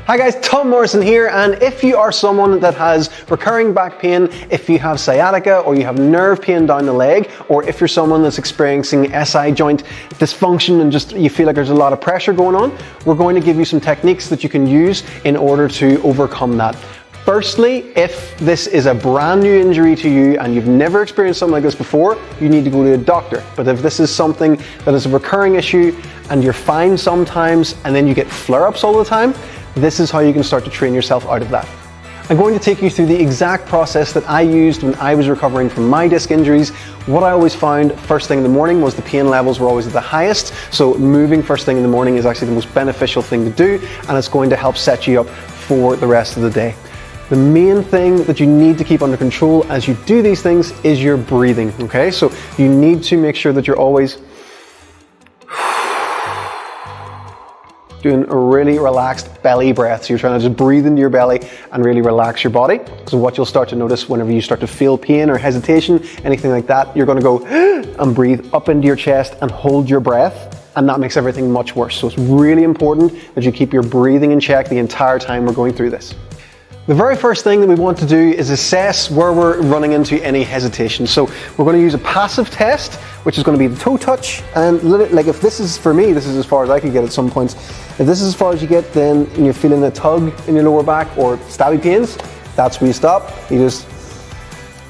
Hi guys, Tom Morrison here, and if you are someone that has recurring back pain, if you have sciatica or you have nerve pain down the leg, or if you're someone that's experiencing SI joint dysfunction and just you feel like there's a lot of pressure going on, we're going to give you some techniques that you can use in order to overcome that. Firstly, if this is a brand new injury to you and you've never experienced something like this before, you need to go to a doctor. But if this is something that is a recurring issue and you're fine sometimes and then you get flare-ups all the time, this is how you can start to train yourself out of that. I'm going to take you through the exact process that I used when I was recovering from my disc injuries. What I always found first thing in the morning was the pain levels were always at the highest, so moving first thing in the morning is actually the most beneficial thing to do, and it's going to help set you up for the rest of the day. The main thing that you need to keep under control as you do these things is your breathing, okay? So you need to make sure that you're always doing a really relaxed belly breath. So you're trying to just breathe into your belly and really relax your body. So what you'll start to notice whenever you start to feel pain or hesitation, anything like that, you're going to go and breathe up into your chest and hold your breath, and that makes everything much worse. So it's really important that you keep your breathing in check the entire time we're going through this. The very first thing that we want to do is assess where we're running into any hesitation. So we're going to use a passive test, which is going to be the toe touch. And like if this is, for me, this is as far as I could get at some points. If this is as far as you get, then and you're feeling a tug in your lower back or stabby pains, that's where you stop. You just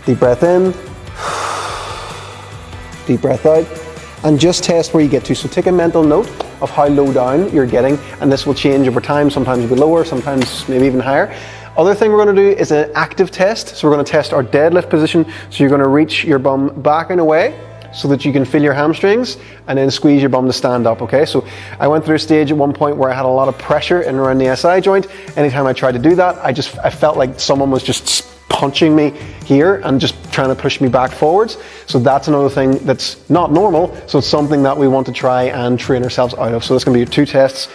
deep breath in, deep breath out, and just test where you get to. So take a mental note of how low down you're getting, and this will change over time. Sometimes you'll be lower, sometimes maybe even higher. Other thing we're going to do is an active test. So we're going to test our deadlift position. So you're going to reach your bum back and away so that you can feel your hamstrings and then squeeze your bum to stand up, okay? So I went through a stage at one point where I had a lot of pressure in and around the SI joint. Anytime I tried to do that, I felt like someone was just punching me here and just trying to push me back forwards. So that's another thing that's not normal. So it's something that we want to try and train ourselves out of. So that's going to be your two tests: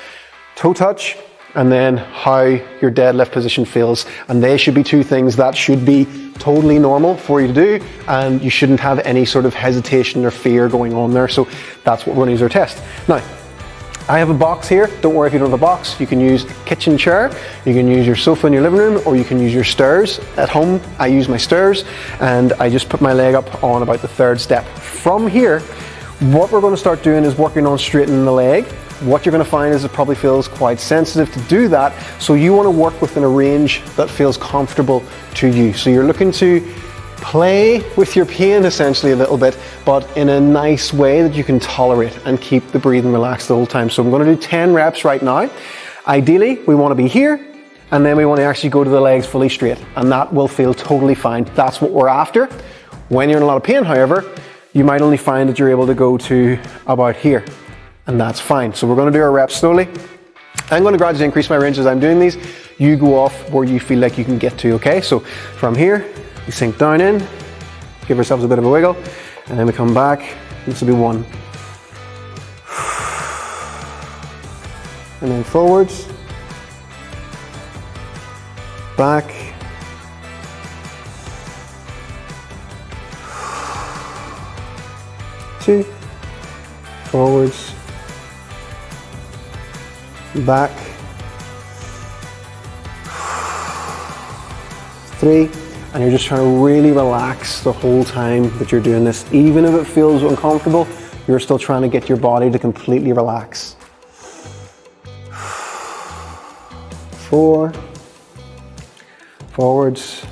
toe touch, and then how your deadlift position feels. And they should be two things that should be totally normal for you to do, and you shouldn't have any sort of hesitation or fear going on there. So that's what we're going to use our test. Now, I have a box here. Don't worry if you don't have a box. You can use a kitchen chair, you can use your sofa in your living room, or you can use your stairs. At home, I use my stairs, and I just put my leg up on about the third step. From here, what we're going to start doing is working on straightening the leg. What you're going to find is it probably feels quite sensitive to do that, so you want to work within a range that feels comfortable to you. So you're looking to play with your pain essentially a little bit, but in a nice way that you can tolerate and keep the breathing relaxed the whole time. So I'm going to do 10 reps right now. Ideally, we want to be here, and then we want to actually go to the legs fully straight, and that will feel totally fine. That's what we're after. When you're in a lot of pain, however, you might only find that you're able to go to about here, and that's fine. So we're going to do our reps slowly. I'm going to gradually increase my range as I'm doing these. You go off where you feel like you can get to, okay? So from here, we sink down in, give ourselves a bit of a wiggle, and then we come back. This will be one. And then forwards, back, two, forwards, back, three, and you're just trying to really relax the whole time that you're doing this. Even if it feels uncomfortable, you're still trying to get your body to completely relax. 4, forwards,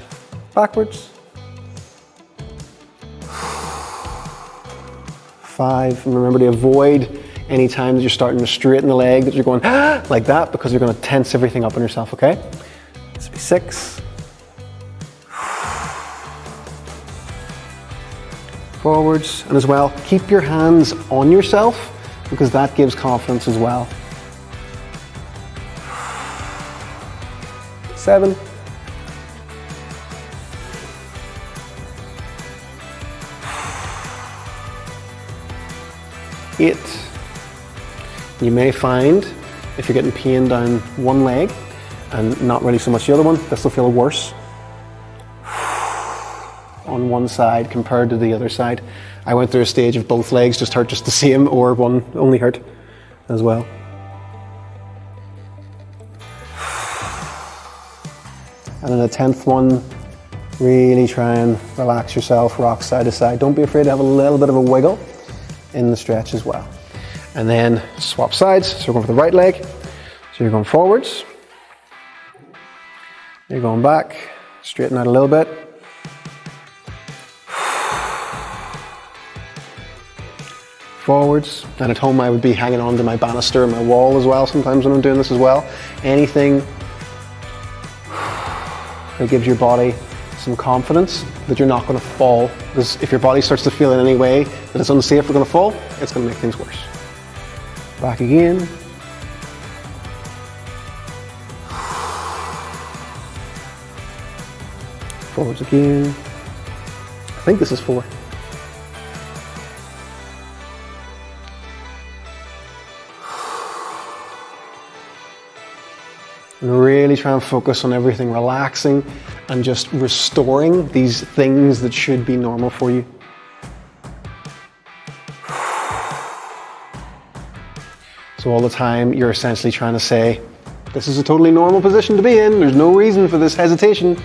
backwards, 5, and remember to avoid any time that you're starting to straighten the leg that you're going like that, because you're going to tense everything up on yourself, okay? This will be 6. Forwards, and as well, keep your hands on yourself because that gives confidence as well. 7. 8. You may find if you're getting pain down one leg and not really so much the other one, this will feel worse on one side compared to the other side. I went through a stage of both legs just hurt just the same, or one only hurt as well. And then the 10th one, really try and relax yourself, rock side to side. Don't be afraid to have a little bit of a wiggle in the stretch as well. And then swap sides. So we're going for the right leg. So you're going forwards. You're going back. Straighten out a little bit. Forwards. And at home I would be hanging on to my banister and my wall as well sometimes when I'm doing this as well. Anything that gives your body some confidence that you're not going to fall, because if your body starts to feel in any way that it's unsafe or going to fall, it's going to make things worse. Back again. Forwards again. I think this is 4. And really try and focus on everything relaxing and just restoring these things that should be normal for you. So all the time you're essentially trying to say, this is a totally normal position to be in. There's no reason for this hesitation.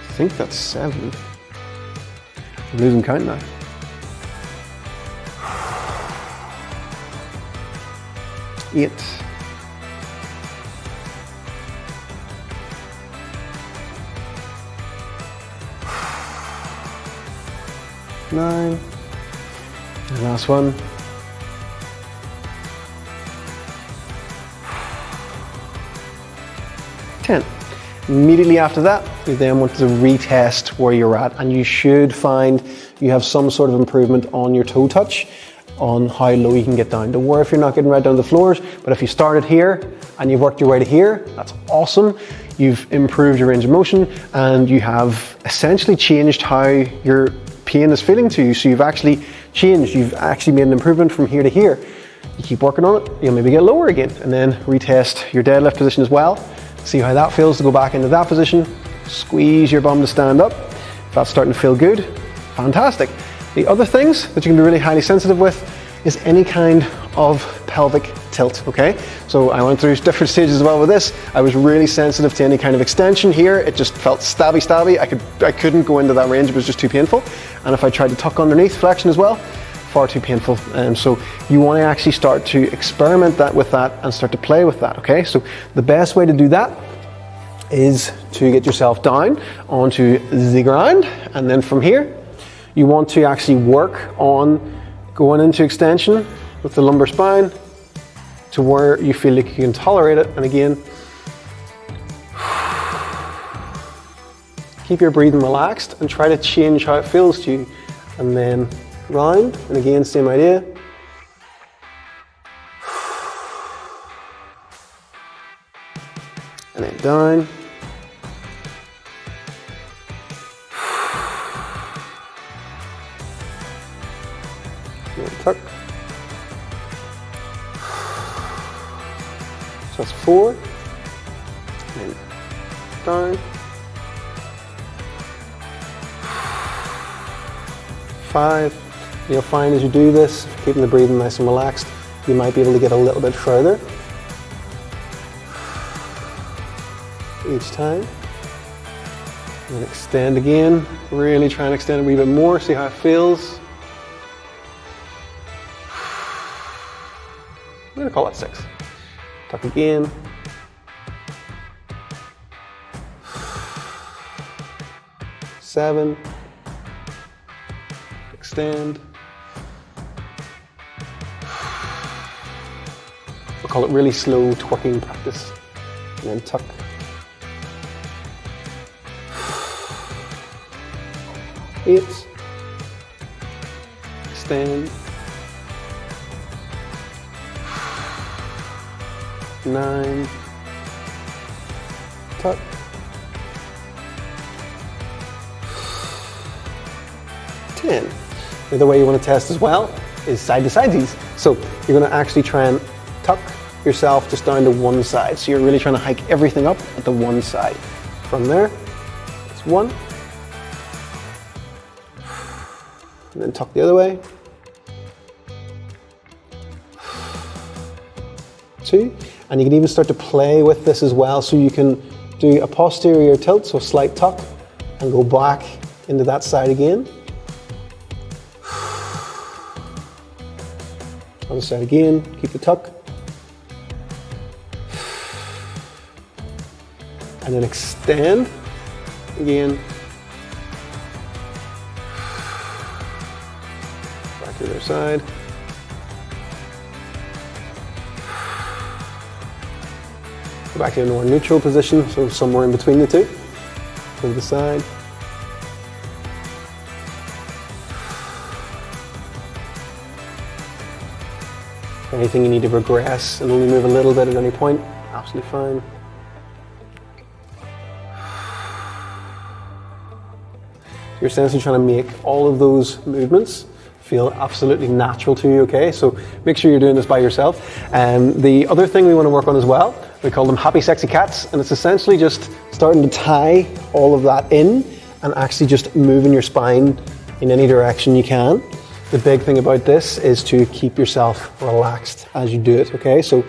I think that's 7. I'm losing count now. 8. 9. And last one. 10. Immediately after that, you then want to retest where you're at, and you should find you have some sort of improvement on your toe touch, on how low you can get down. Don't worry if you're not getting right down to the floors, but if you started here and you've worked your way to here, that's awesome. You've improved your range of motion and you have essentially changed how your pain is feeling to you. So you've actually changed, you've actually made an improvement from here to here. You keep working on it, you'll maybe get lower again, and then retest your deadlift position as well. See how that feels to go back into that position. Squeeze your bum to stand up. If that's starting to feel good, fantastic. The other things that you can be really highly sensitive with is any kind of pelvic tilt, okay? So I went through different stages as well with this. I was really sensitive to any kind of extension here. It just felt stabby. I couldn't go into that range, it was just too painful. And if I tried to tuck underneath, flexion as well, far too painful. So you want to actually start to experiment with that and start to play with that, okay? So the best way to do that is to get yourself down onto the ground, and then from here, you want to actually work on going into extension with the lumbar spine to where you feel like you can tolerate it. And again, keep your breathing relaxed and try to change how it feels to you. And then round, and again, same idea. And then down. Tuck. So that's 4. And down. 5. You'll find as you do this, keeping the breathing nice and relaxed, you might be able to get a little bit further each time. And then extend again. Really try and extend a wee bit more, see how it feels. I'm going to call it 6. Tuck again. 7. Extend. We'll call it really slow twerking practice. And then tuck. 8. Extend. 9, tuck, 10. The other way you want to test as well is side to sidesies. So you're going to actually try and tuck yourself just down to one side. So you're really trying to hike everything up at the one side. From there, it's 1. And then tuck the other way. 2. And you can even start to play with this as well. So you can do a posterior tilt, so slight tuck, and go back into that side again. Other side again, keep the tuck. And then extend again. Back to the other side. Go back to a more neutral position, so somewhere in between the two. To the side. If anything you need to regress and only move a little bit at any point, absolutely fine. You're essentially trying to make all of those movements feel absolutely natural to you, okay? So make sure you're doing this by yourself. The other thing we want to work on as well, we call them happy sexy cats, and it's essentially just starting to tie all of that in and actually just moving your spine in any direction you can. The big thing about this is to keep yourself relaxed as you do it, okay? So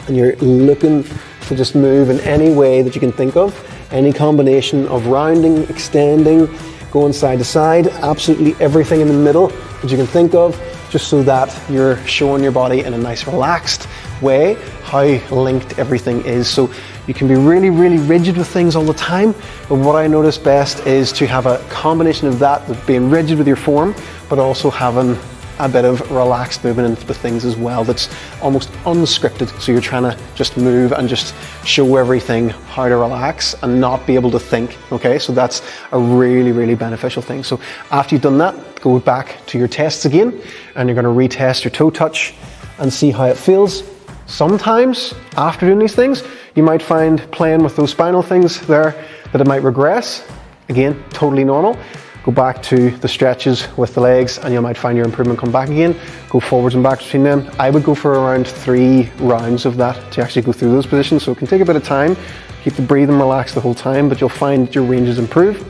and you're looking to just move in any way that you can think of, any combination of rounding, extending, going side to side, absolutely everything in the middle that you can think of, just so that you're showing your body in a nice relaxed way how linked everything is. So you can be really, really rigid with things all the time, but what I notice best is to have a combination of that, with being rigid with your form, but also having a bit of relaxed movement with things as well that's almost unscripted. So you're trying to just move and just show everything how to relax and not be able to think, okay? So that's a really, really beneficial thing. So after you've done that, go back to your tests again, and you're gonna retest your toe touch and see how it feels. Sometimes after doing these things, you might find playing with those spinal things there that it might regress. Again, totally normal. Go back to the stretches with the legs and you might find your improvement come back again. Go forwards and back between them. I would go for around 3 rounds of that to actually go through those positions. So it can take a bit of time. Keep the breathing relaxed the whole time, but you'll find that your ranges improve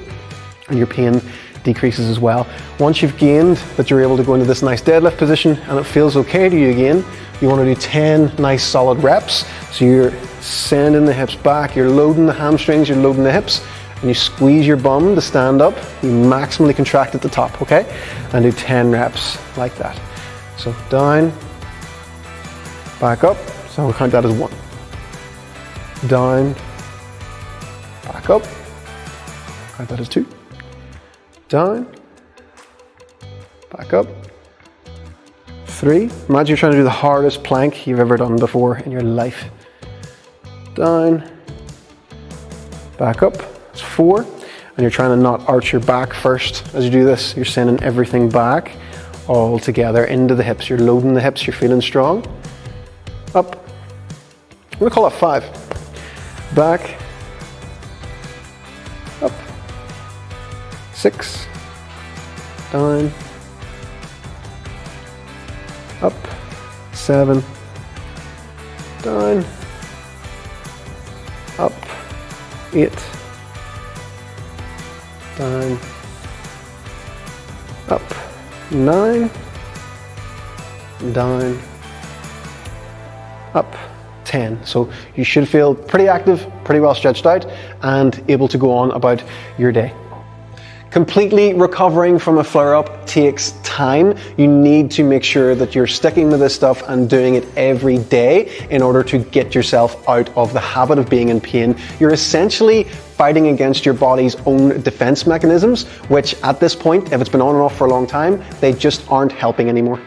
and your pain decreases as well. Once you've gained that you're able to go into this nice deadlift position and it feels okay to you again, you want to do 10 nice solid reps. So you're sending the hips back, you're loading the hamstrings, you're loading the hips, and you squeeze your bum to stand up. You maximally contract at the top, okay? And do 10 reps like that. So down, back up. So we'll count that as 1. Down, back up. Count that as 2. Down, back up. 3. Imagine you're trying to do the hardest plank you've ever done before in your life. Down, back up. 4, and you're trying to not arch your back first as you do this. You're sending everything back all together into the hips. You're loading the hips, you're feeling strong. Up. I'm gonna call it 5. Back. Up. 6. Down. Up. 7. Down. Up. 8. Down, up, 9, down, up, 10. So you should feel pretty active, pretty well stretched out, and able to go on about your day. Completely recovering from a flare-up takes time. You need to make sure that you're sticking with this stuff and doing it every day in order to get yourself out of the habit of being in pain. You're essentially fighting against your body's own defense mechanisms, which at this point, if it's been on and off for a long time, they just aren't helping anymore.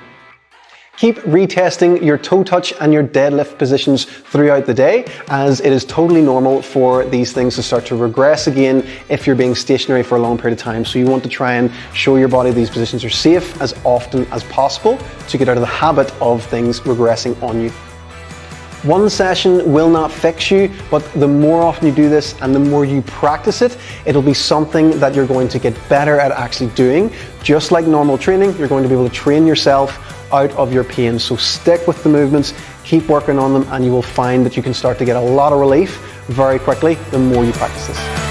Keep retesting your toe touch and your deadlift positions throughout the day, as it is totally normal for these things to start to regress again if you're being stationary for a long period of time. So you want to try and show your body these positions are safe as often as possible to get out of the habit of things regressing on you. One session will not fix you, but the more often you do this and the more you practice it, it'll be something that you're going to get better at actually doing. Just like normal training, you're going to be able to train yourself out of your pain. So stick with the movements, keep working on them, and you will find that you can start to get a lot of relief very quickly the more you practice this.